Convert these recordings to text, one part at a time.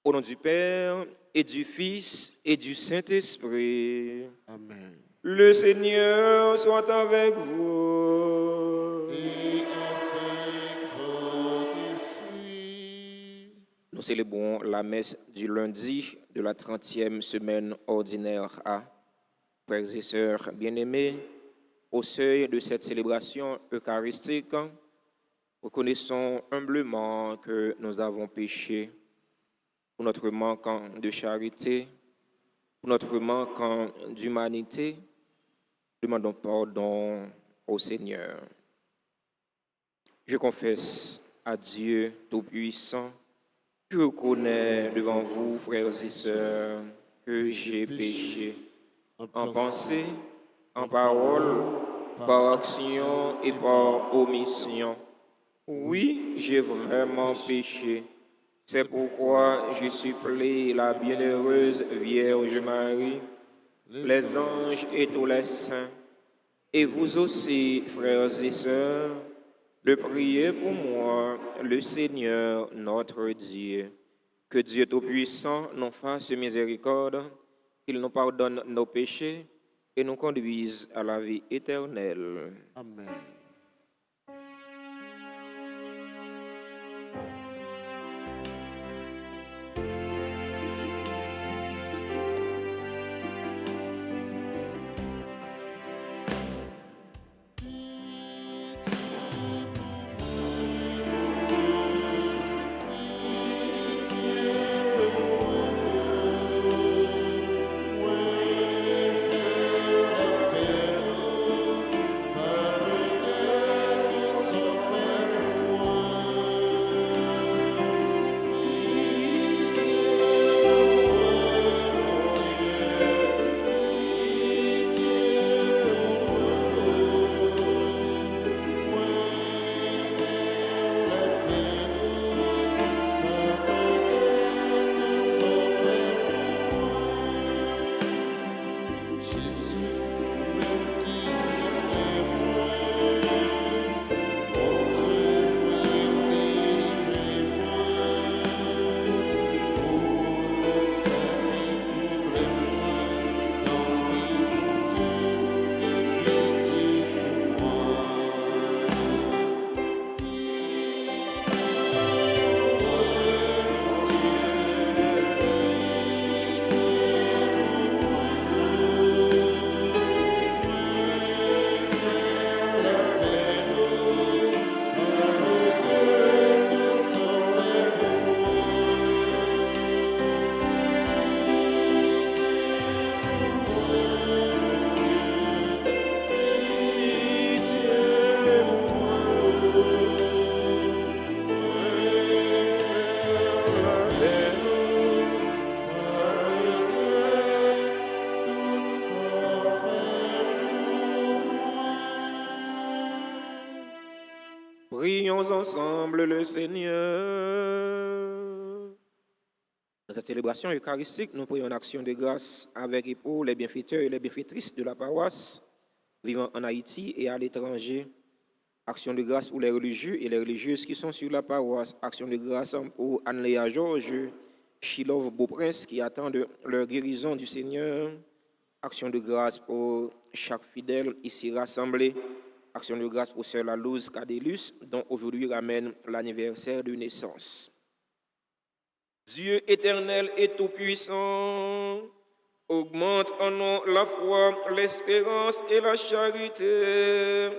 Au nom du Père et du Fils et du Saint-Esprit. Amen. Le Seigneur soit avec vous. Et avec votre esprit. Nous célébrons la messe du lundi de la 30e semaine ordinaire A. Frères et sœurs bien-aimés, au seuil de cette célébration eucharistique, reconnaissons humblement que nous avons péché pour notre manque de charité, pour notre manque d'humanité. Demandons pardon au Seigneur. Je confesse à Dieu Tout-Puissant, je reconnais devant vous, frères et sœurs, que j'ai péché en pensée, en parole, par action et par omission. Oui, j'ai vraiment péché. C'est pourquoi je supplie la bienheureuse Vierge Marie, les anges et tous les saints, et vous aussi, frères et sœurs, de prier pour moi, le Seigneur notre Dieu. Que Dieu Tout-Puissant nous fasse miséricorde, qu'il nous pardonne nos péchés et nous conduise à la vie éternelle. Amen. Prions ensemble le Seigneur. Dans cette célébration eucharistique, nous prions en action de grâce avec et pour les bienfaiteurs et les bienfaitrices de la paroisse vivant en Haïti et à l'étranger. Action de grâce pour les religieux et les religieuses qui sont sur la paroisse. Action de grâce pour Anne-Léa Georges, Chilov Beauprince qui attendent leur guérison du Seigneur. Action de grâce pour chaque fidèle ici rassemblé. Action de grâce pour Sœur Lalouse Cadélus, dont aujourd'hui ramène l'anniversaire de naissance. Dieu éternel et tout-puissant, augmente en nous la foi, l'espérance et la charité,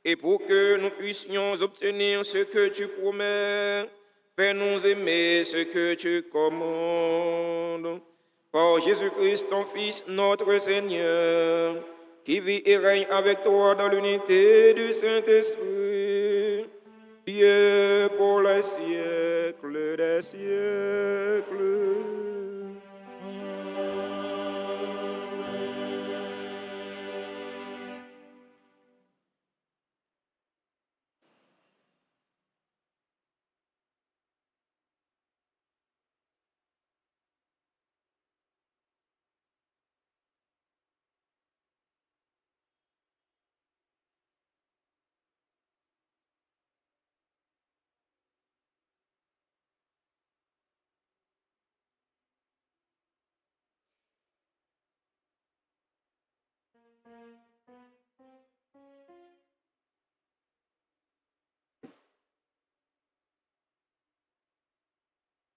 et pour que nous puissions obtenir ce que tu promets, fais-nous aimer ce que tu commandes. Par Jésus-Christ, ton Fils, notre Seigneur, qui vit et règne avec toi dans l'unité du Saint-Esprit, Dieu pour les siècles des siècles.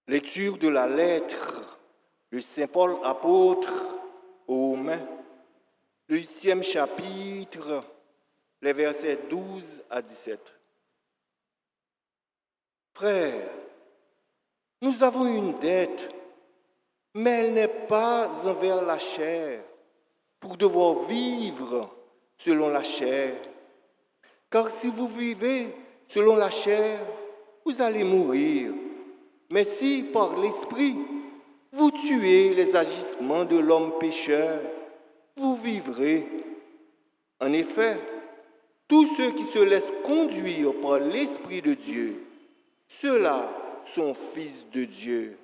Lecture de la lettre de Saint Paul apôtre aux Romains, le 8e chapitre, les versets 12 à 17. Frères, nous avons une dette, mais elle n'est pas envers la chair, pour devoir vivre selon la chair. Car si vous vivez selon la chair, vous allez mourir. Mais si par l'Esprit, vous tuez les agissements de l'homme pécheur, vous vivrez. En effet, tous ceux qui se laissent conduire par l'Esprit de Dieu, ceux-là sont fils de Dieu.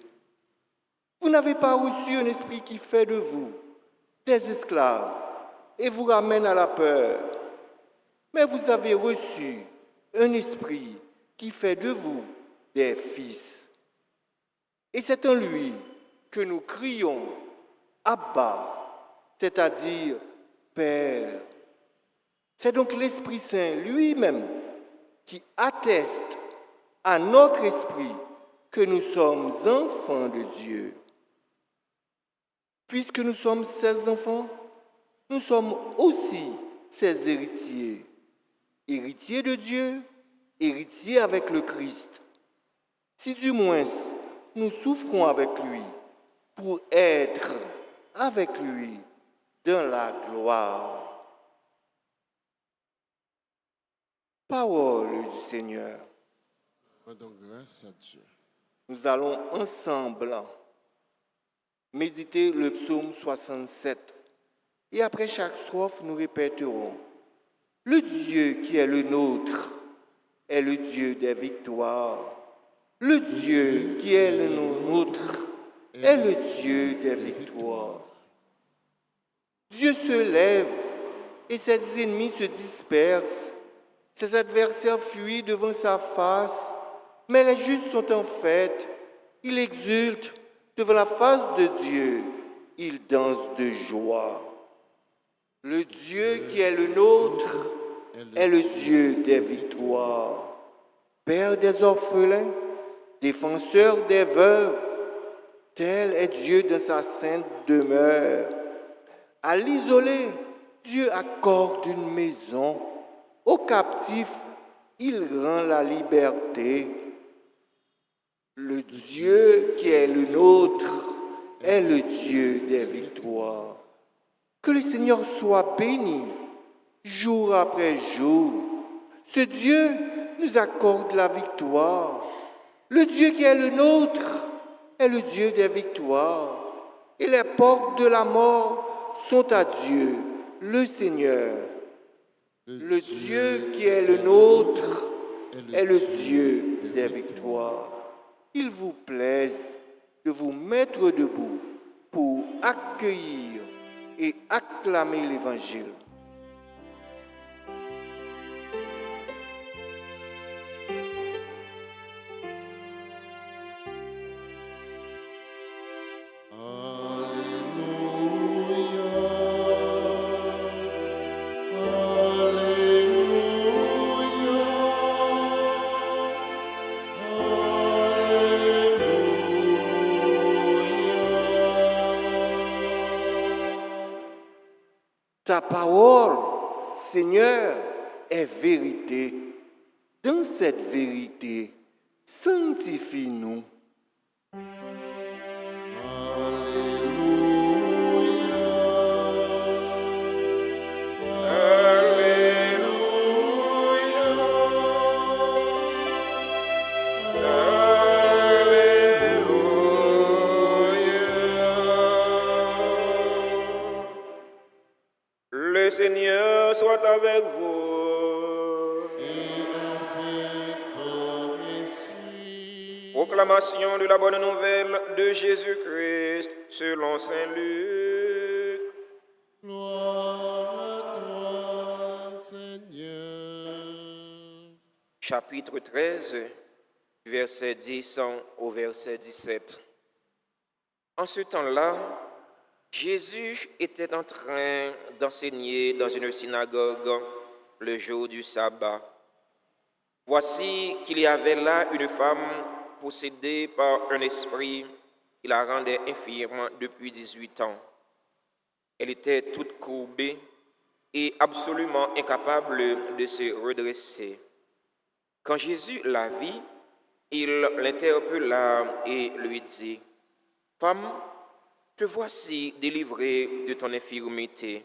Vous n'avez pas reçu un esprit qui fait de vous des esclaves et vous ramène à la peur, mais vous avez reçu un esprit qui fait de vous des fils. Et c'est en lui que nous crions « Abba », c'est-à-dire « Père ». C'est donc l'Esprit Saint lui-même qui atteste à notre esprit que nous sommes enfants de Dieu. Puisque nous sommes ses enfants, nous sommes aussi ses héritiers. Héritiers de Dieu, héritiers avec le Christ. Si du moins nous souffrons avec lui pour être avec lui dans la gloire. Parole du Seigneur. Rendons grâce à Dieu. Nous allons ensemble méditer le psaume 67. Et après chaque strophe, nous répéterons « Le Dieu qui est le nôtre est le Dieu des victoires. Le Dieu qui est le nôtre est le Dieu des victoires. Dieu se lève et ses ennemis se dispersent. Ses adversaires fuient devant sa face, mais les justes sont en fête. Ils exultent devant la face de Dieu. Ils dansent de joie. Le Dieu qui est le nôtre est le Dieu des victoires. Père des orphelins, défenseur des veuves, tel est Dieu dans sa sainte demeure. À l'isolé, Dieu accorde une maison. Aux captifs, il rend la liberté. Le Dieu qui est le nôtre est le Dieu des victoires. Que le Seigneur soit béni jour après jour. Ce Dieu nous accorde la victoire. Le Dieu qui est le nôtre est le Dieu des victoires. Et les portes de la mort sont à Dieu, le Seigneur. Le Dieu qui est le nôtre est le Dieu des victoires. Qu'il vous plaise de vous mettre debout pour accueillir et acclamer l'Évangile. Ta parole, Seigneur, est vérité. Dans cette vérité, sanctifie-nous. Le Seigneur soit avec vous. Et avec votre esprit. Proclamation de la bonne nouvelle de Jésus-Christ selon Saint Luc. Gloire à toi, Seigneur. Chapitre 13, verset 10 au verset 17. En ce temps-là, Jésus était en train d'enseigner dans une synagogue le jour du sabbat. Voici qu'il y avait là une femme possédée par un esprit qui la rendait infirme depuis 18 ans. Elle était toute courbée et absolument incapable de se redresser. Quand Jésus la vit, il l'interpella et lui dit, « Femme, te voici délivrée de ton infirmité. »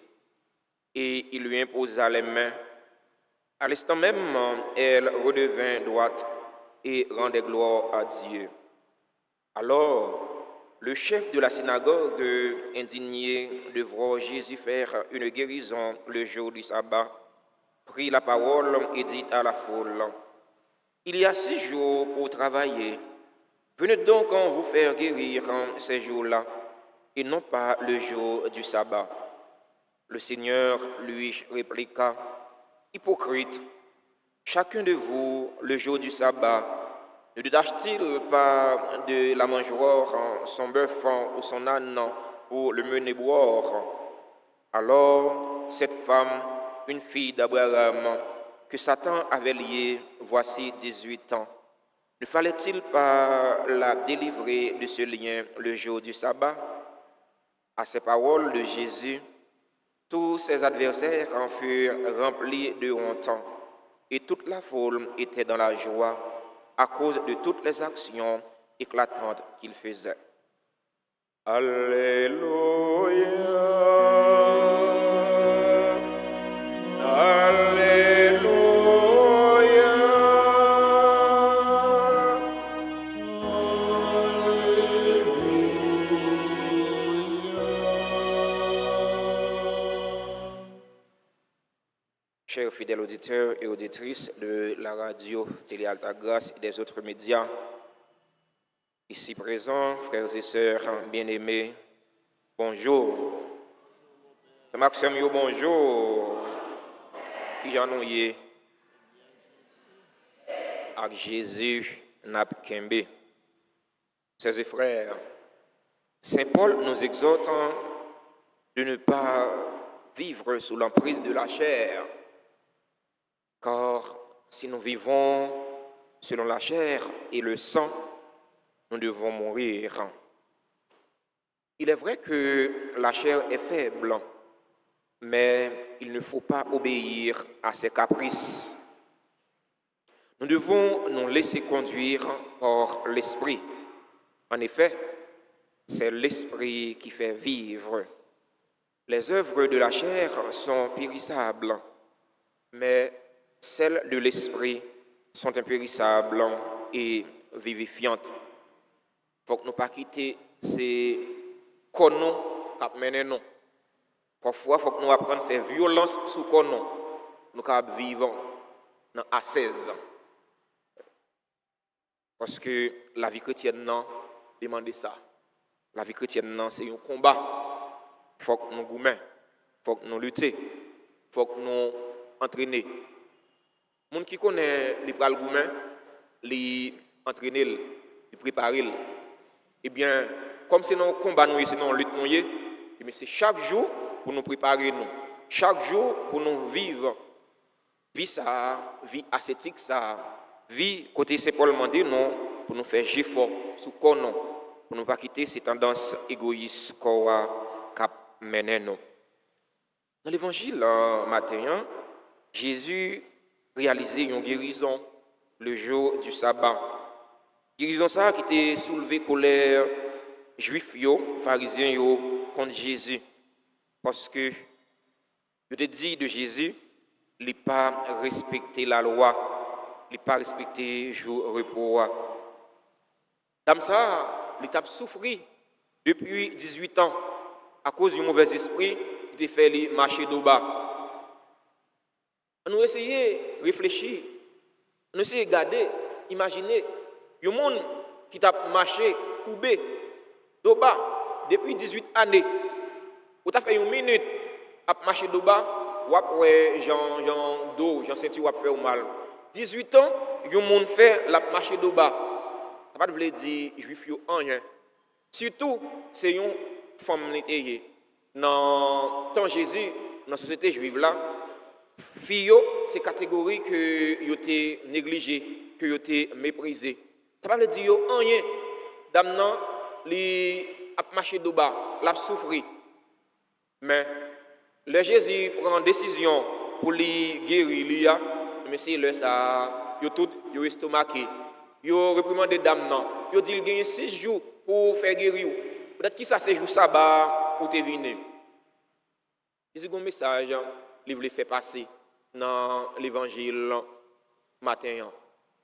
Et il lui imposa les mains. À l'instant même, elle redevint droite et rendait gloire à Dieu. Alors, le chef de la synagogue, indigné de voir Jésus faire une guérison le jour du sabbat, prit la parole et dit à la foule, « Il y a 6 jours pour travailler. Venez donc vous faire guérir ces jours-là, et non pas le jour du sabbat. » Le Seigneur lui répliqua, « Hypocrite, chacun de vous, le jour du sabbat, ne détache-t-il pas de la mangeoire son bœuf ou son âne pour le mener boire? Alors, cette femme, une fille d'Abraham, que Satan avait liée voici 18 ans, ne fallait-il pas la délivrer de ce lien le jour du sabbat? » À ces paroles de Jésus, tous ses adversaires en furent remplis de honte, et toute la foule était dans la joie à cause de toutes les actions éclatantes qu'il faisait. Alléluia, Alléluia. Chers fidèles auditeurs et auditrices de la radio Télé Alta Grâce et des autres médias, ici présents, frères et sœurs bien-aimés, bonjour. Maxime, bonjour. Qui j'en ai avec Jésus Napkembe. Chers frères, Saint Paul nous exhorte de ne pas vivre sous l'emprise de la chair. Car si nous vivons selon la chair et le sang, nous devons mourir. Il est vrai que la chair est faible, mais il ne faut pas obéir à ses caprices. Nous devons nous laisser conduire par l'esprit. En effet, c'est l'esprit qui fait vivre. Les œuvres de la chair sont périssables, mais celles de l'esprit sont impérissables et vivifiantes. Il faut que nous ne pas quitter ces conons qui mènent nous. Parfois, il faut que nous apprenions à faire violence sous conons. Nous vivons dans ascèse. Parce que la vie chrétienne demande ça. La vie chrétienne, c'est un combat. Il faut que nous goumons, il faut que nous luttions, il faut que nous entraînions. Les gens qui connaissent les pral goumins, les entraîner, les préparer. Eh bien, comme c'est un combat, c'est une lutte, mais c'est chaque jour pour nous préparer. Chaque jour pour nous vivre. Vie ça, vie ascétique ça, vie côté Saint Paul mandé non, pour nous faire effort sous corps non, pour ne pas quitter ces tendances égoïstes qu'on a cap mener nous. Dans l'évangile matin, Jésus réalisait une guérison le jour du sabbat. Guérison ça qui était soulevé colère juifs pharisiens contre Jésus parce que je te dis de Jésus, il n'a pas respecté la loi, il n'a pas respecté le jour repos. Dans ça, il a souffert depuis 18 ans à cause du mauvais esprit qui a fait marcher d'au bas. Nous essayons de réfléchir, nous essayons de regarder, imaginer, il y a des gens qui ont marché, courbé, d'au bas, depuis 18 années. Vous avez fait une minute à marcher d'au bas, ou après, Jean dos, Jean senti ou fait mal. 18 ans, il y a des gens qui fait la marcher d'au bas. Ça ne veut pas dire juif en rien. Surtout, c'est une femme nettoyée. dans temps Jésus, dans la société juive là, filles, c'est catégorie que yo été négligée, que yo été méprisée. Ça veut dire yo rien. Dame nan li a marché de bas, l'a souffri. Mais le Jésus prend une décision pour lui guérir, mais c'est le ça, yo tout yo estomaqué. Yo reprimandé dame nan. Yo dit il gagne 6 jours pour faire guérir. Peut-être que ça c'est jour sabbat pour te venir. Jésus a un message, il voulait faire passer dans l'évangile matin.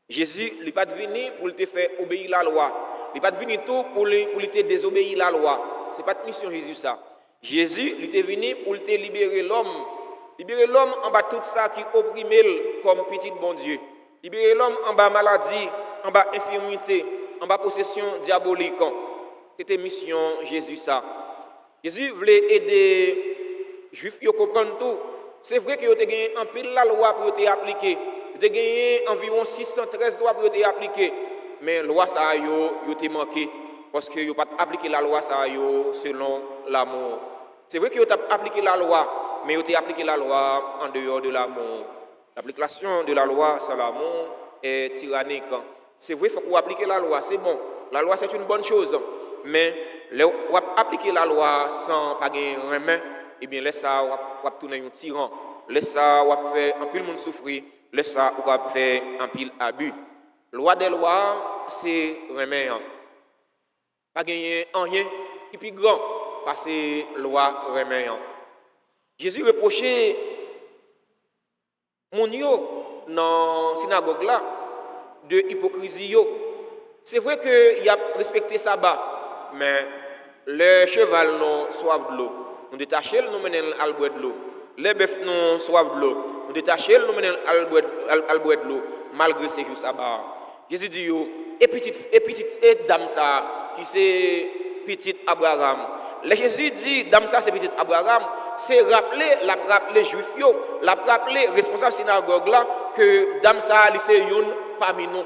Jésus n'est pas venu pour te faire obéir la loi. Il n'est pas venu tout pour te désobéir la loi. Ce n'est pas de mission Jésus ça. Jésus il est venu pour te libérer l'homme. Libérer l'homme en bas tout ça qui opprime comme petit bon Dieu. Libérer l'homme en bas maladie, en bas infirmité, en bas possession diabolique. C'était mission Jésus ça. Jésus voulait aider les Juifs à comprendre tout. C'est vrai que vous avez gagné un pile la loi pour être appliquée. Vous avez gagné environ 613 lois pour être appliquées. Mais la loi, ça a été manqué. Parce que vous n'avez pas appliqué la loi ça selon l'amour. C'est vrai que vous avez appliqué la loi, mais vous avez appliqué la loi en dehors de l'amour. L'application de la loi sans l'amour est tyrannique. C'est vrai qu'il faut appliquer la loi, c'est bon. La loi, c'est une bonne chose. Mais vous appliquer la loi sans pas gagner rien, eh bien, laisse ça, vous tourner un tyran. Laisse ça, vous faire un pile monde souffrir. Laisse ça, vous faire un pile abus. Loi des lois, c'est rien. Pas gagner rien qui est plus grand, parce que loi rien. Jésus reprochait mon yo dans la synagogue là de hypocrisie. C'est vrai qu'il a respecté sabbat, mais le cheval non soif de l'eau. Nous détachons, nous menons à boire de l'eau. Les bœufs non soif de l'eau. Nous détachons, nous menons à boire de l'eau, malgré ces jours sabbat. Jésus dit et petite dame ça qui c'est petite Abraham. Le Jésus dit dame ça c'est petite Abraham, c'est rappeler juif yo, la rappeler responsable synagogue là que dame ça c'est une parmi nous.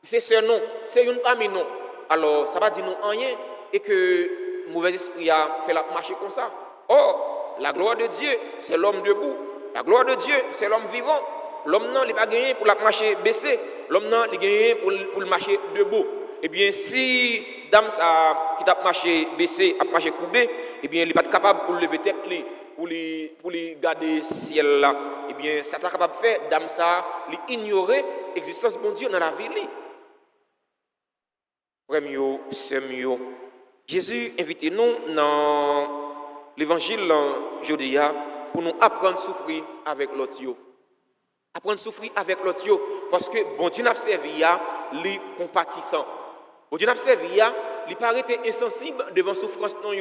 C'est ce nom, c'est une parmi nous. Alors ça va dire nous rien et que mauvais esprit a fait la marcher comme ça. Or, la gloire de Dieu, c'est l'homme debout. La gloire de Dieu, c'est l'homme vivant. L'homme non, il n'est pas gagné pour la marcher baissé. L'homme non, il est gagné pour le marcher debout. Eh bien, si dame ça qui t'a marché baissé, a marché courbé, eh bien, il n'est pas capable pour lever tête pour lui garder ce ciel là. Eh bien, ça t'a capable de faire dame ça, ignorer l'existence de Dieu dans la vie. Premier, c'est mieux. Jésus invite nous dans l'évangile aujourd'hui pour nous apprendre à souffrir avec l'autre. Apprendre à souffrir avec l'autre parce que bon Dieu n'a servi à les compatissant. Bon Dieu n'a servi à les paraître insensible devant souffrance non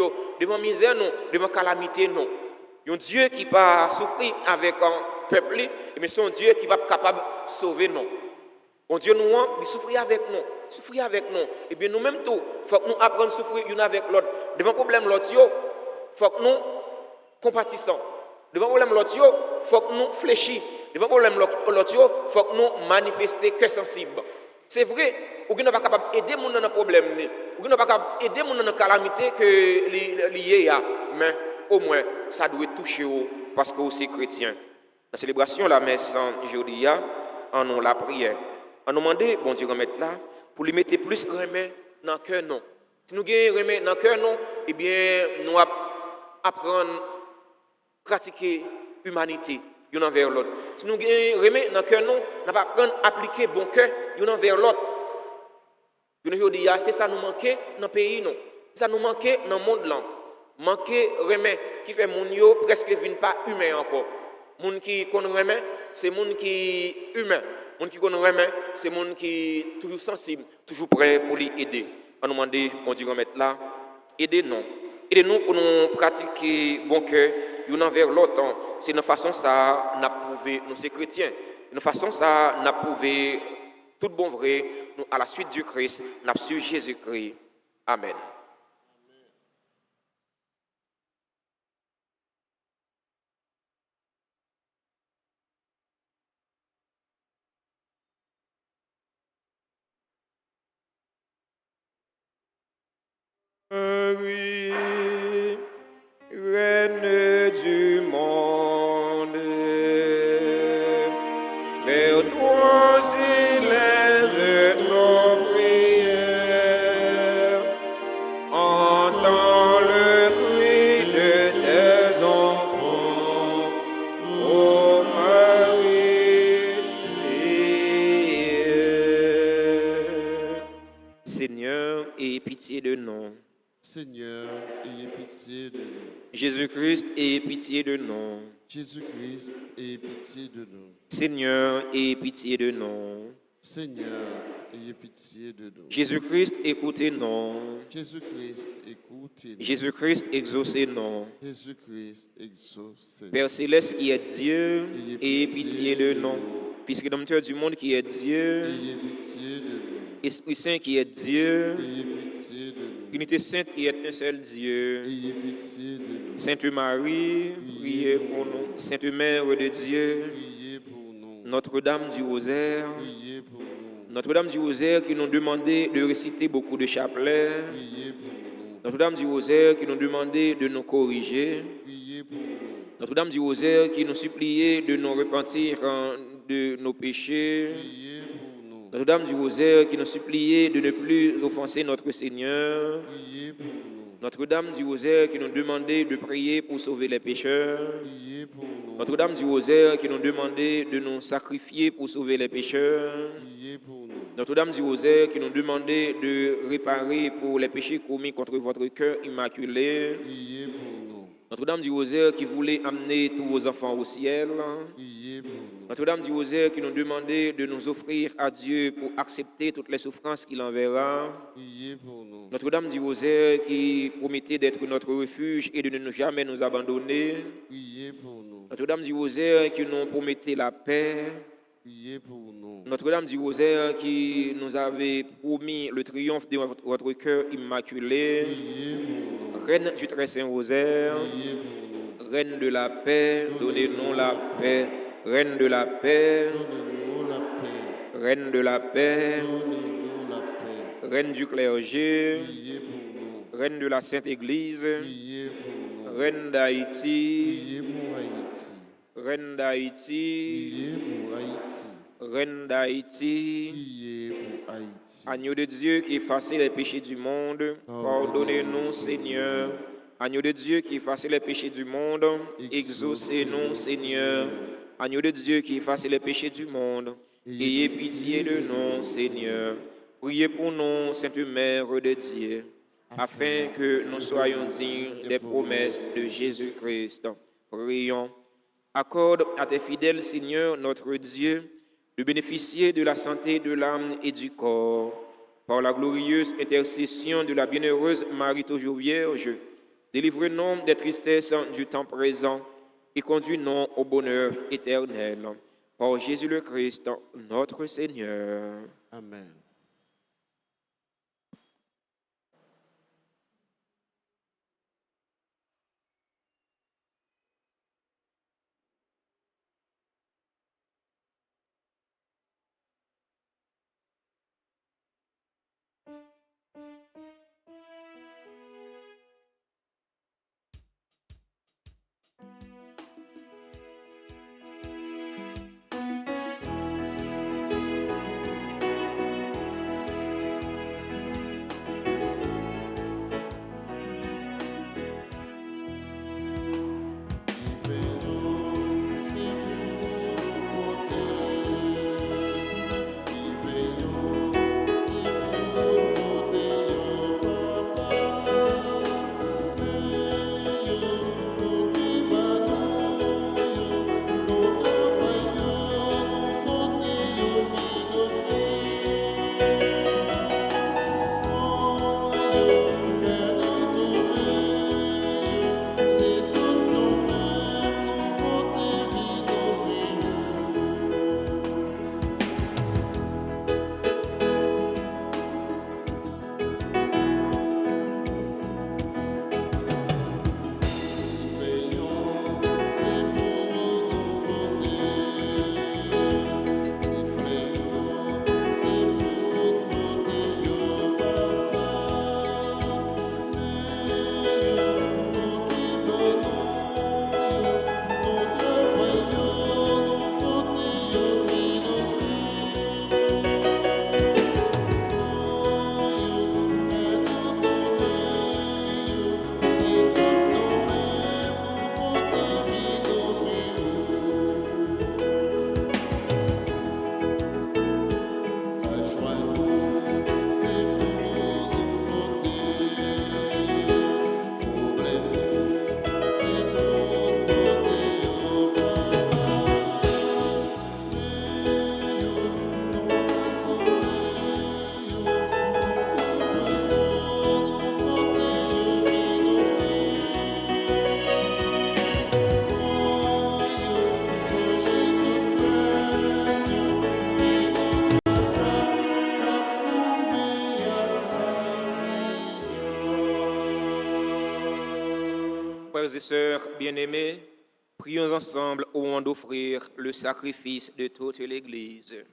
devant misère non, devant calamité non. Un Dieu qui va souffrir avec un peuple, mais c'est un Dieu qui va être capable de sauver non. Bon Dieu nous il souffrir avec nous, souffrir avec nous. Et bien nous-mêmes tout, faut que nous apprenions à souffrir l'un avec l'autre. Devant problème l'autre faut que nous compatissons. Devant problème l'autre faut que nous fléchissons. Devant problème l'autre faut que nous manifestions que sensible. C'est vrai, ou qui n'est pas capable d'aider mon dans problème ou qui n'est pas capable d'aider mon dans la calamité que lié a, mais au moins ça doit toucher parce que vous êtes chrétien. La célébration la messe aujourd'hui en nous la prière. On nous demande, bon Dieu, remettre là, pour lui mettre plus remède dans le cœur, non. Si nous gagnons remède dans le cœur, non, eh bien, nous apprendre à pratiquer l'humanité l'un envers l'autre. Si nous gagnons remède dans le cœur, non, nous pas apprendre à appliquer bon cœur l'un envers l'autre. C'est ça nous manquer dans le pays, non. Ça nous manquer dans le monde, là. Manquer remède qui fait mon yo presque vient pas humain encore. Moun qui connaît remède, c'est moun qui humain. Les gens qui connaissent, c'est les gens qui sont toujours sensibles, toujours prêts pour les aider. On nous demande, on dit remettre là, aidez-nous. Aidez-nous pour nous pratiquer bon cœur, l'un envers l'autre. C'est une façon ça n'a prouvé, nous sommes chrétiens. Une façon ça n'a prouvé tout bon vrai, nous à la suite du Christ, n'a su Jésus-Christ. Amen. Marie, pitié de nous. Seigneur, ayez pitié de nous. Jésus-Christ, ayez pitié de nous. Jésus-Christ, ayez pitié de nous. Seigneur, ayez pitié de nous. Seigneur, ayez pitié de nous. Jésus-Christ, écoutez-nous. Jésus-Christ, écoutez-nous. Jésus-Christ, exaucez-nous. Jésus-Christ, exaucez. Père céleste qui est Dieu, ayez pitié de nous. Fils rédempteur du monde qui est Dieu, Ayez pitié de nous. Esprit Saint qui est Dieu, Ayez pitié de nous. Unité sainte qui est un seul Dieu. Ayez pitié de nous. Sainte Marie, priez pour nous. Sainte Mère de Dieu, Priez pour nous. Notre-Dame du Rosaire, Priez pour nous. Notre-Dame du Rosaire qui nous demandait de réciter beaucoup de chapelets, Priez pour nous. Notre-Dame du Rosaire qui nous demandait de nous corriger, Priez pour nous. Notre-Dame du Rosaire qui nous suppliait de nous repentir de nos péchés, Priez pour nous. Notre-Dame du Rosaire qui nous suppliait de ne plus offenser notre Seigneur, Priez pour nous. Notre-Dame du Rosaire qui nous demandait de prier pour sauver les pécheurs, Priez pour nous. Notre-Dame du Rosaire qui nous demandait de nous sacrifier pour sauver les pécheurs, Priez pour nous. Notre-Dame du Rosaire qui nous demandait de réparer pour les péchés commis contre votre cœur immaculé, Priez pour nous. Notre-Dame du Rosaire qui voulait amener tous vos enfants au ciel, Priez pour nous. Notre-Dame du Rosaire qui nous demandait de nous offrir à Dieu pour accepter toutes les souffrances qu'il enverra, Priez pour nous. Notre-Dame du Rosaire qui promettait d'être notre refuge et de ne jamais nous abandonner, Priez pour nous. Notre-Dame du Rosaire qui nous promettait la paix, Priez pour nous. Notre-Dame du Rosaire qui nous avait promis le triomphe de votre cœur immaculé, Priez pour nous. Reine du très saint Rosaire, Priez pour nous. Reine de la paix, donnez-nous la paix, Reine de la paix, Donnez-nous la paix. Reine de la paix, Donnez-nous la paix. Reine du clergé, Priez pour nous. Reine de la Sainte Église, Priez pour nous. Reine d'Haïti, Priez pour Haïti. Reine d'Haïti, Priez pour Haïti. Reine d'Haïti, Priez pour Haïti. Agneau de Dieu qui effaçait les péchés du monde, pardonnez-nous Seigneur. Agneau de Dieu qui effaçait les péchés du monde, exaucez-nous Seigneur. Agneau de Dieu qui effaçait les péchés du monde, ayez pitié de nous Seigneur. Priez pour nous, Sainte Mère de Dieu, afin que nous soyons dignes des promesses de Jésus-Christ. Prions. Accorde à tes fidèles, Seigneur, notre Dieu, de bénéficier de la santé de l'âme et du corps. Par la glorieuse intercession de la bienheureuse Marie toujours Vierge, délivre-nous des tristesses du temps présent et conduis-nous au bonheur éternel. Par Jésus le Christ, notre Seigneur. Amen. Frères et sœurs bien-aimés, prions ensemble au moment d'offrir le sacrifice de toute l'Église.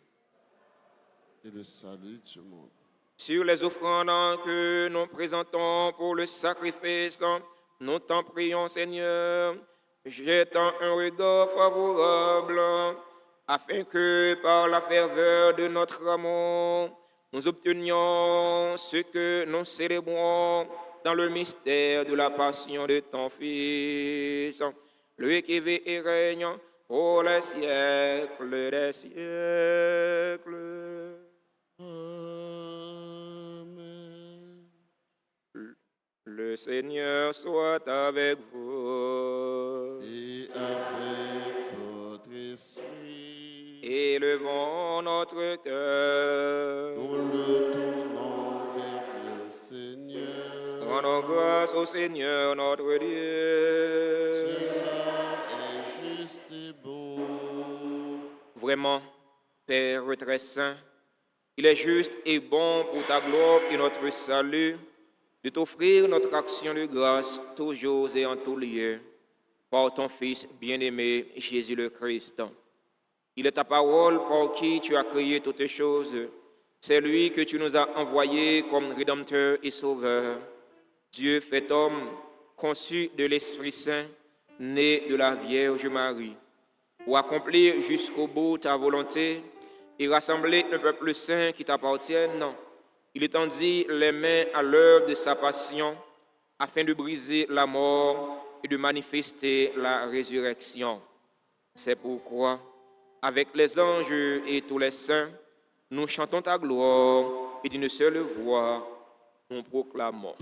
Et le salut du monde. Sur les offrandes que nous présentons pour le sacrifice, nous t'en prions, Seigneur, jetant un regard favorable, afin que par la ferveur de notre amour, nous obtenions ce que nous célébrons dans le mystère de la passion de ton Fils, lui qui vit et règne pour les siècles des siècles. Amen. Le Seigneur soit avec vous. Et avec votre esprit, Élevons notre cœur. nous le tournons vers le Seigneur. Rendons grâce au Seigneur notre Dieu. Cela est juste et beau. Vraiment, Père très saint, il est juste et bon pour ta gloire et notre salut de t'offrir notre action de grâce toujours et en tout lieu par ton Fils bien-aimé Jésus le Christ. Il est ta parole par qui tu as créé toutes choses. C'est lui que tu nous as envoyé comme Rédempteur et Sauveur. Dieu fait homme, conçu de l'Esprit Saint, né de la Vierge Marie, pour accomplir jusqu'au bout ta volonté et rassembler un peuple saint qui t'appartienne. Il étendit les mains à l'œuvre de sa passion afin de briser la mort et de manifester la résurrection. C'est pourquoi, avec les anges et tous les saints, nous chantons ta gloire et d'une seule voix, nous proclamons.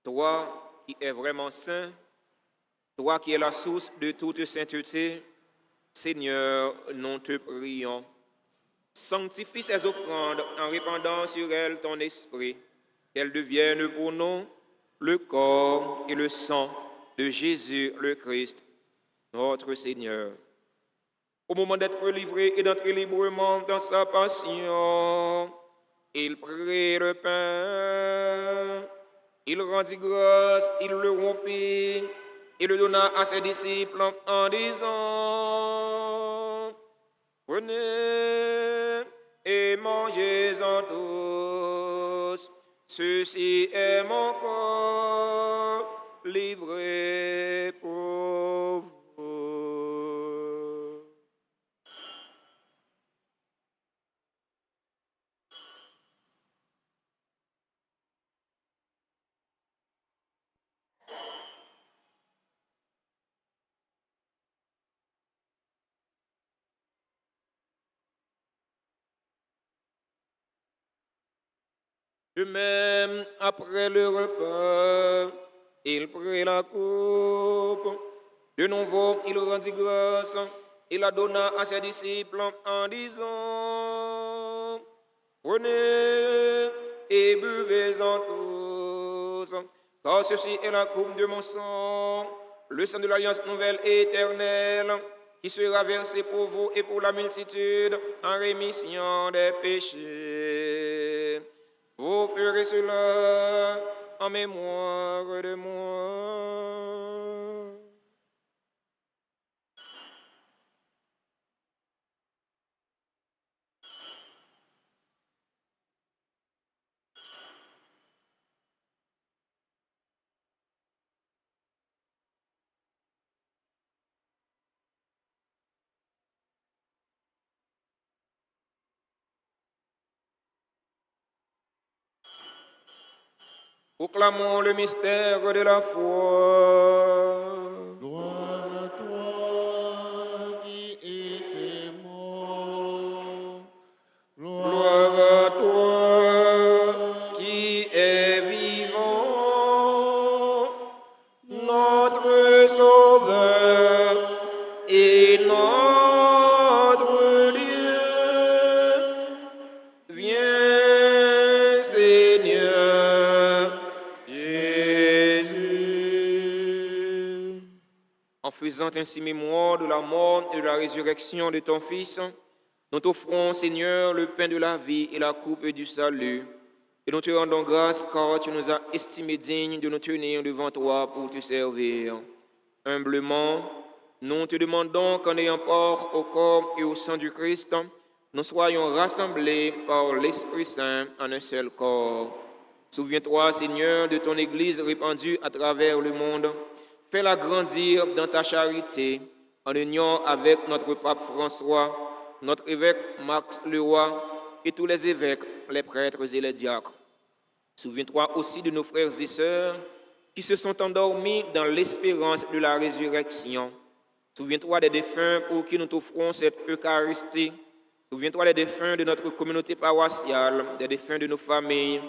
Toi qui es vraiment saint, toi qui es la source de toute sainteté, Seigneur, nous te prions. Sanctifie ces offrandes en répandant sur elles ton esprit, qu'elles deviennent pour nous le corps et le sang de Jésus le Christ, notre Seigneur. Au moment d'être livré et d'entrer librement dans sa passion, il prit le pain, il rendit grâce, il le rompit et le donna à ses disciples en disant: Prenez et mangez-en tous, ceci est mon corps livré pour vous. De même, après le repas, il prit la coupe. De nouveau, il rendit grâce et la donna à ses disciples en disant: Prenez et buvez-en tous, car ceci est la coupe de mon sang, le sang de l'alliance nouvelle et éternelle, qui sera versé pour vous et pour la multitude en rémission des péchés. Vous ferez cela en mémoire de moi. Proclamons le mystère de la foi. Gloire à toi qui étais mort. Gloire à toi qui es vivant, notre Sauveur et notre Dieu. Viens, Seigneur Jésus. En faisant ainsi mémoire de la mort et de la résurrection de ton Fils, nous t'offrons, Seigneur, le pain de la vie et la coupe du salut. Et nous te rendons grâce car tu nous as estimés dignes de nous tenir devant toi pour te servir. Humblement, nous te demandons qu'en ayant part au corps et au sang du Christ, nous soyons rassemblés par l'Esprit Saint en un seul corps. Souviens-toi, Seigneur, de ton Église répandue à travers le monde. Fais-la grandir dans ta charité, en union avec notre pape François, notre évêque Max Leroy et tous les évêques, les prêtres et les diacres. Souviens-toi aussi de nos frères et sœurs qui se sont endormis dans l'espérance de la résurrection. Souviens-toi des défunts pour qui nous t'offrons cette Eucharistie. Souviens-toi des défunts de notre communauté paroissiale, des défunts de nos familles.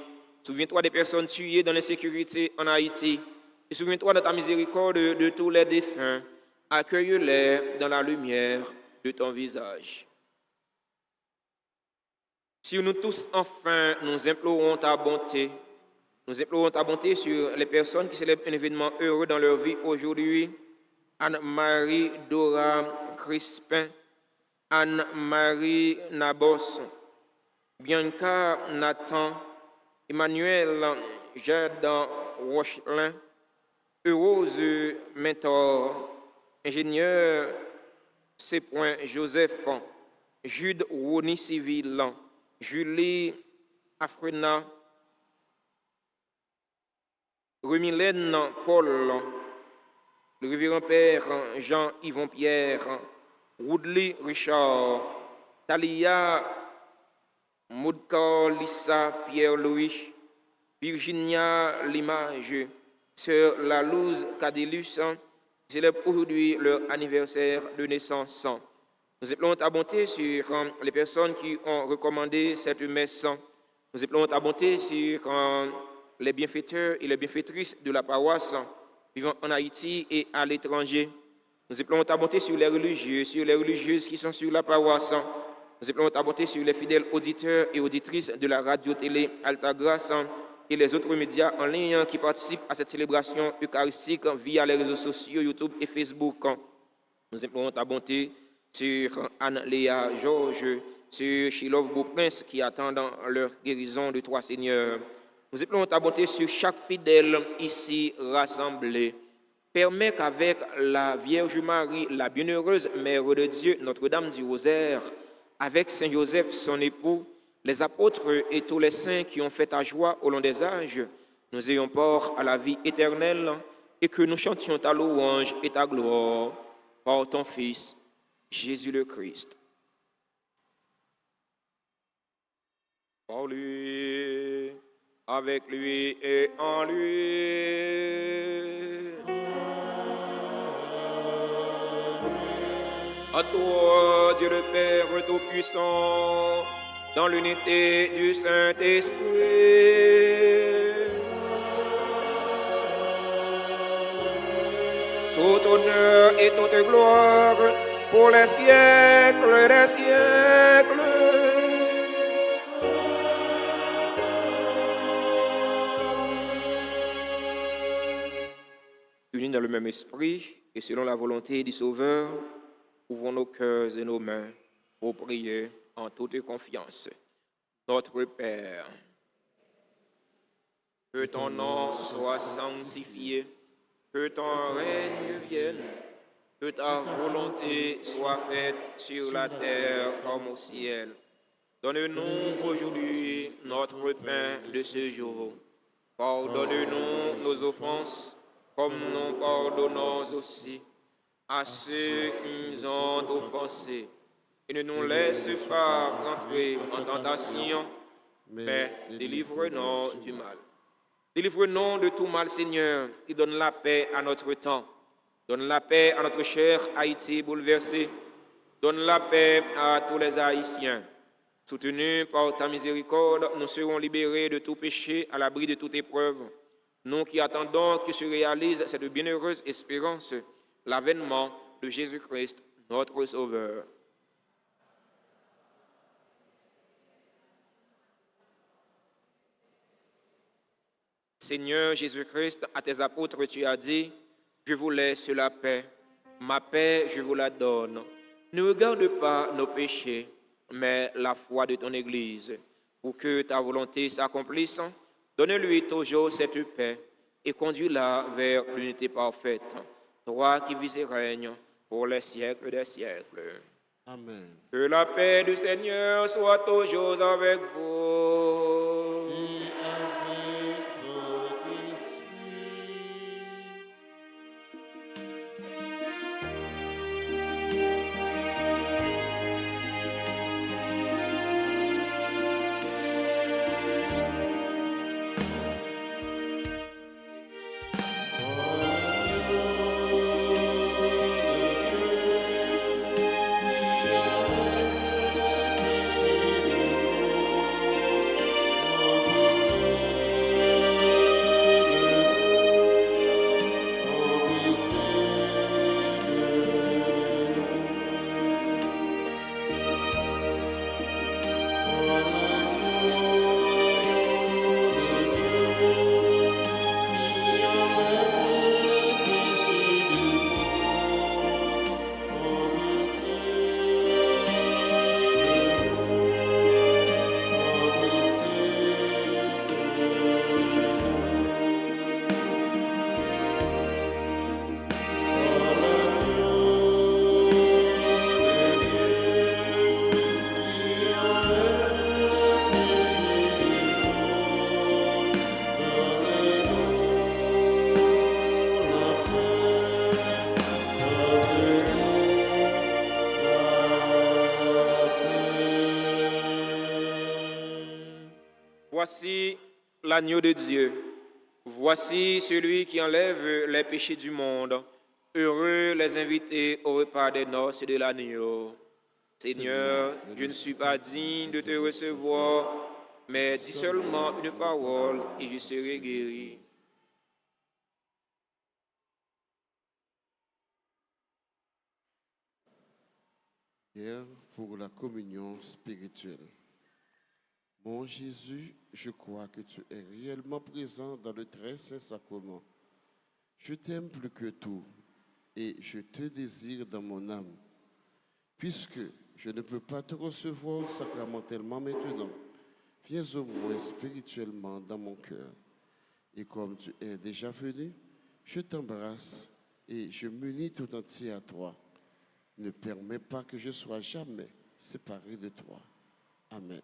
Souviens-toi des personnes tuées dans l'insécurité en Haïti. Et souviens-toi de ta miséricorde de tous les défunts. Accueille-les dans la lumière de ton visage. Si nous tous, enfin, nous implorons ta bonté, nous implorons ta bonté sur les personnes qui célèbrent un événement heureux dans leur vie aujourd'hui. Anne-Marie Dora Crispin, Anne-Marie Nabos, Bianca Nathan, Emmanuel Jade Rochelin, Heureuse Mentor, ingénieur C. Joseph, Jude Roni Civil, Julie Afrina, Remilène Paul, le révérend Père Jean-Yvon Pierre, Woodley Richard, Talia Moudka Lissa Pierre-Louis, Virginia Limage, Sœur Lalouse Cadélus, célèbre aujourd'hui leur anniversaire de naissance. Nous implorons ta bonté sur les personnes qui ont recommandé cette messe. Nous implorons ta bonté sur les bienfaiteurs et les bienfaitrices de la paroisse vivant en Haïti et à l'étranger. Nous implorons ta bonté sur les religieux, sur les religieuses qui sont sur la paroisse. Nous implorons ta bonté sur les fidèles auditeurs et auditrices de la radio-télé Alta Grâce et les autres médias en ligne qui participent à cette célébration eucharistique via les réseaux sociaux YouTube et Facebook. Nous implorons ta bonté sur Anne-Léa Georges, sur Chilov Beauprince qui attendent leur guérison de toi, Seigneur. Nous implorons ta bonté sur chaque fidèle ici rassemblé. Permets qu'avec la Vierge Marie, la bienheureuse Mère de Dieu, Notre-Dame du Rosaire, avec Saint Joseph, son époux, les apôtres et tous les saints qui ont fait ta joie au long des âges, nous ayons part à la vie éternelle et que nous chantions ta louange et ta gloire par ton Fils, Jésus le Christ. Par lui, avec lui et en lui. À toi, Dieu le Père Tout-Puissant, dans l'unité du Saint-Esprit, tout honneur et toute gloire pour les siècles des siècles. unis dans le même esprit et selon la volonté du Sauveur, ouvrons nos cœurs et nos mains pour prier en toute confiance. Notre Père, que ton nom soit sanctifié, que ton règne vienne, que ta volonté soit faite sur la terre comme au ciel. Donne-nous aujourd'hui notre pain de ce jour. Pardonne-nous nos offenses, comme nous pardonnons aussi à ceux qui nous ont offensés. Et ne nous laisse pas entrer en tentation, mais délivre-nous du mal. Délivre-nous de tout mal, Seigneur, et donne la paix à notre temps. Donne la paix à notre cher Haïti bouleversé. Donne la paix à tous les Haïtiens. Soutenus par ta miséricorde, nous serons libérés de tout péché, à l'abri de toute épreuve. Nous qui attendons que se réalise cette bienheureuse espérance, l'avènement de Jésus-Christ, notre Sauveur. Seigneur Jésus-Christ, à tes apôtres, tu as dit, je vous laisse la paix, ma paix je vous la donne. Ne regarde pas nos péchés, mais la foi de ton Église. Pour que ta volonté s'accomplisse, donne-lui toujours cette paix et conduis-la vers l'unité parfaite. Toi qui vis et règnes pour les siècles des siècles. Amen. Que la paix du Seigneur soit toujours avec vous. Et avec votre esprit. Voici l'agneau de Dieu. Voici celui qui enlève les péchés du monde. Heureux les invités au repas des noces de l'agneau. Seigneur, je ne suis pas digne de te recevoir, mais dis seulement une parole et je serai guéri. Prière pour la communion spirituelle. Mon Jésus, je crois que tu es réellement présent dans le très saint sacrement. Je t'aime plus que tout et je te désire dans mon âme. Puisque je ne peux pas te recevoir sacramentellement maintenant, viens au moins spirituellement dans mon cœur. Et comme tu es déjà venu, je t'embrasse et je m'unis tout entier à toi. Ne permets pas que je sois jamais séparé de toi. Amen.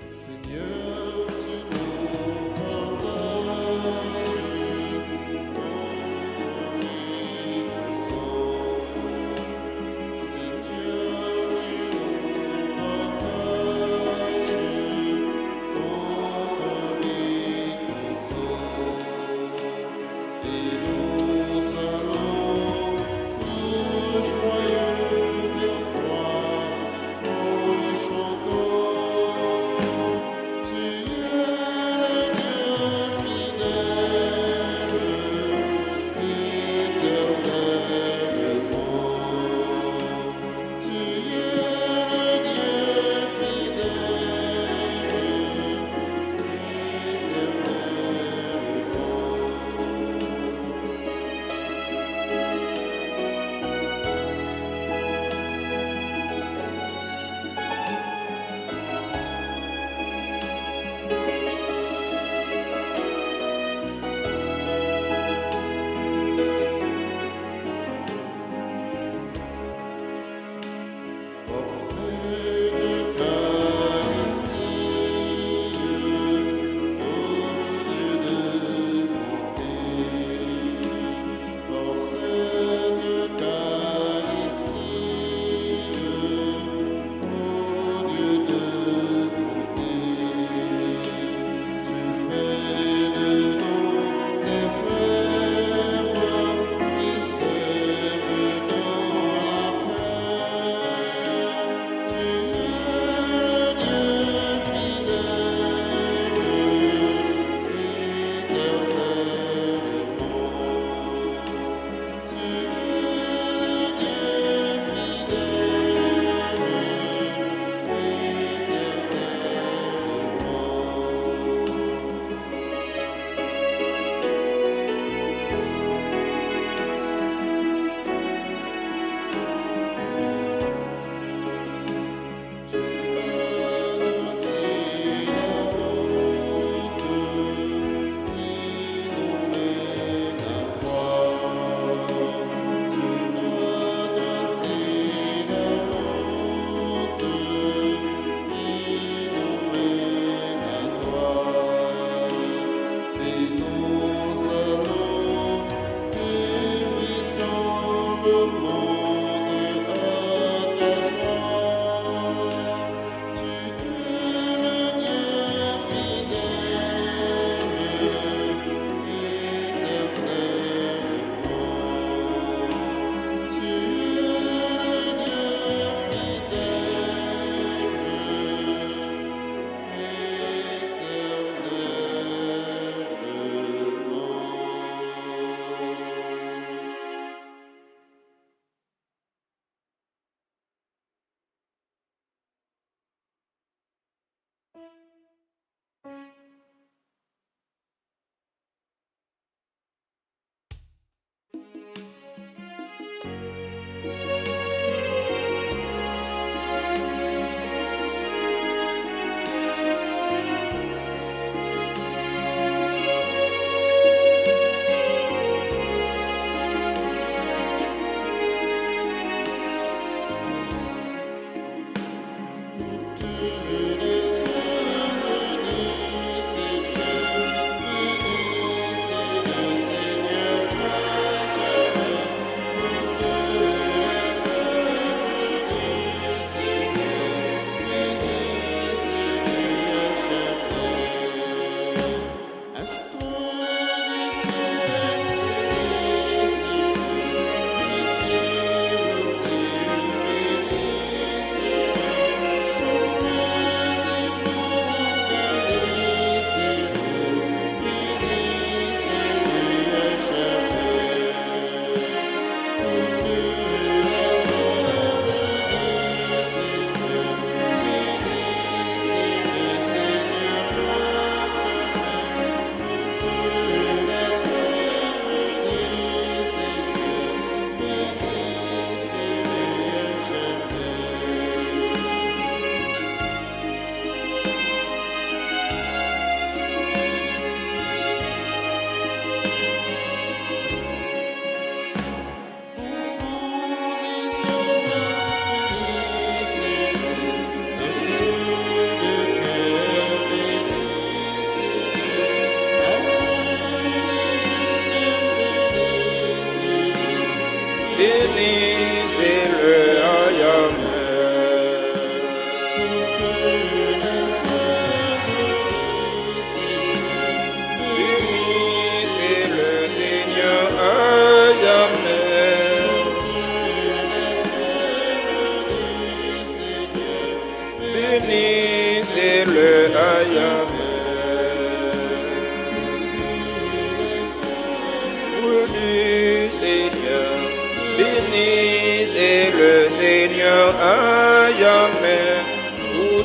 Seigneur, tu nous pardonnes, Seigneur, tu nous pardonnes, et nous allons tout joyeux vers toi, en chantant. Tu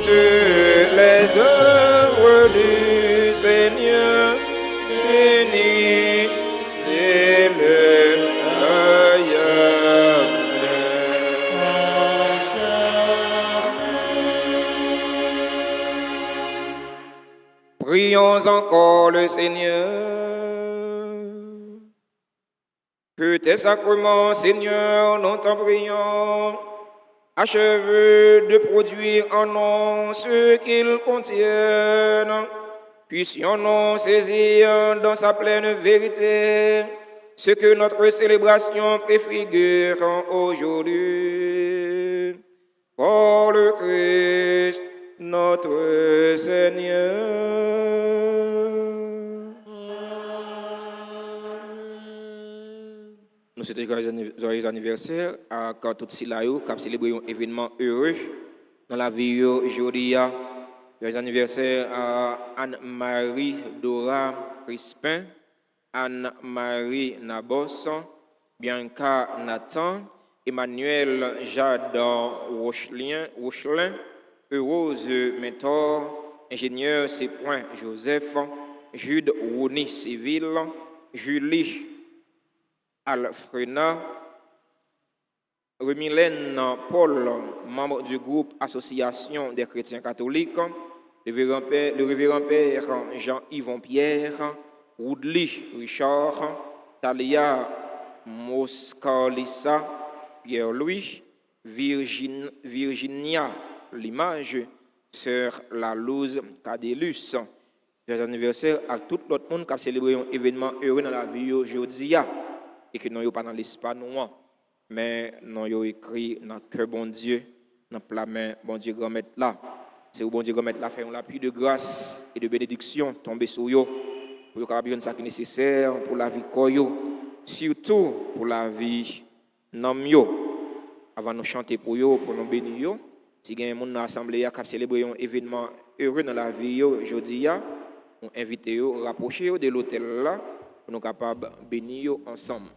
toutes les œuvres du Seigneur. Béni, c'est le Prions encore le Seigneur. Que tes sacrements, Seigneur, nous t'en prions, achève de produire en nous ce qu'ils contiennent. Puissions-nous saisir dans sa pleine vérité ce que notre célébration préfigure aujourd'hui. Par le Christ, notre Seigneur. Nous souhaitons joyeux anniversaire à tout Silayo qui a célébré un événement heureux dans la vie aujourd'hui. Joyeux anniversaire à Anne-Marie Dora Crispin, Anne-Marie Nabos, Bianca Nathan, Emmanuel Jade Rochelin, Heureuse Mentor, ingénieur C. Joseph, Jude Rouni Civil, Julie Alfrena, Remilène Paul, membre du groupe Association des chrétiens catholiques, le révérend père Jean-Yvon Pierre, Woodley Richard, Talia Moscalissa, Pierre-Louis, Virginia Limage, Sœur Lalouse Cadelus. Joyeux anniversaire à tout l'autre monde qui a célébré un événement heureux dans la vie aujourd'hui et que nous n'avons pas dans l'espace noir, mais nous avons écrit dans le cœur bon Dieu, dans la main bon Dieu grand maître là. C'est au bon Dieu grand maître là, fait un appui de grâce et de bénédiction tomber sur eux pour que vous ce qui est nécessaire pour la vie koyo, surtout pour la vie nam yo. Avant de nous chanter pour eux, pour nous bénir yo, si il y a un monde dans l'assemblée qui a célébré un événement heureux dans la vie aujourd'hui, on invite eux à rapprocher de l'hôtel là pour nous capables de bénir ensemble.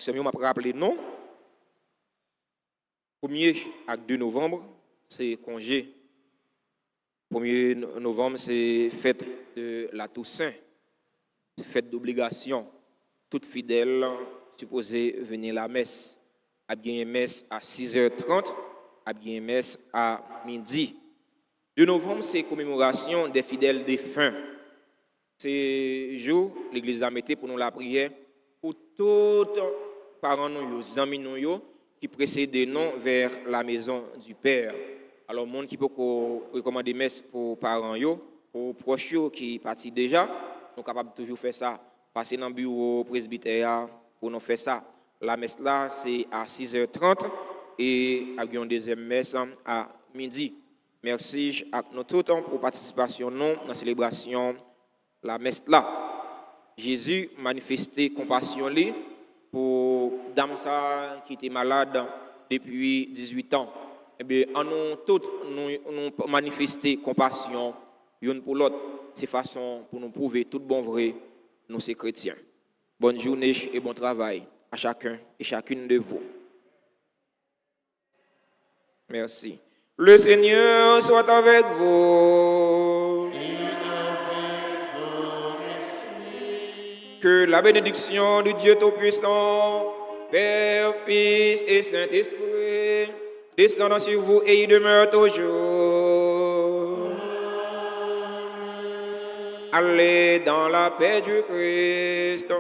Je m'a rappelé non. 1er à 2 novembre, c'est congé. 1er novembre, c'est fête de la Toussaint. C'est fête d'obligation. Tout fidèle supposé venir à la messe. A bien messe à 6h30, a bien messe à midi. 2 novembre, c'est commémoration des fidèles défunts. C'est jour l'église a mis pour nous la prière pour tous parents nous, amis nous qui précèdent nous vers la maison du Père. Alors monde qui peut recommander messe pour parents yo, pour proches qui partent déjà, nous capable toujours faire ça, passer dans le bureau presbytère pour nous faire ça. La messe là c'est à 6h30 et avec une deuxième messe à midi. Merci à nous tous pour participation dans la célébration la messe là. Jésus manifestait compassion pour dame qui était malade depuis 18 ans. Eh bien, en nous tous, nous manifester compassion, l'une pour l'autre. C'est façon pour nous prouver tout bon vrai, nous sommes chrétiens. Bonne journée et bon travail à chacun et chacune de vous. Merci. Le Seigneur soit avec vous. Que la bénédiction du Dieu Tout-Puissant, Père, Fils et Saint-Esprit, descendant sur vous et y demeure toujours. Allez dans la paix du Christ.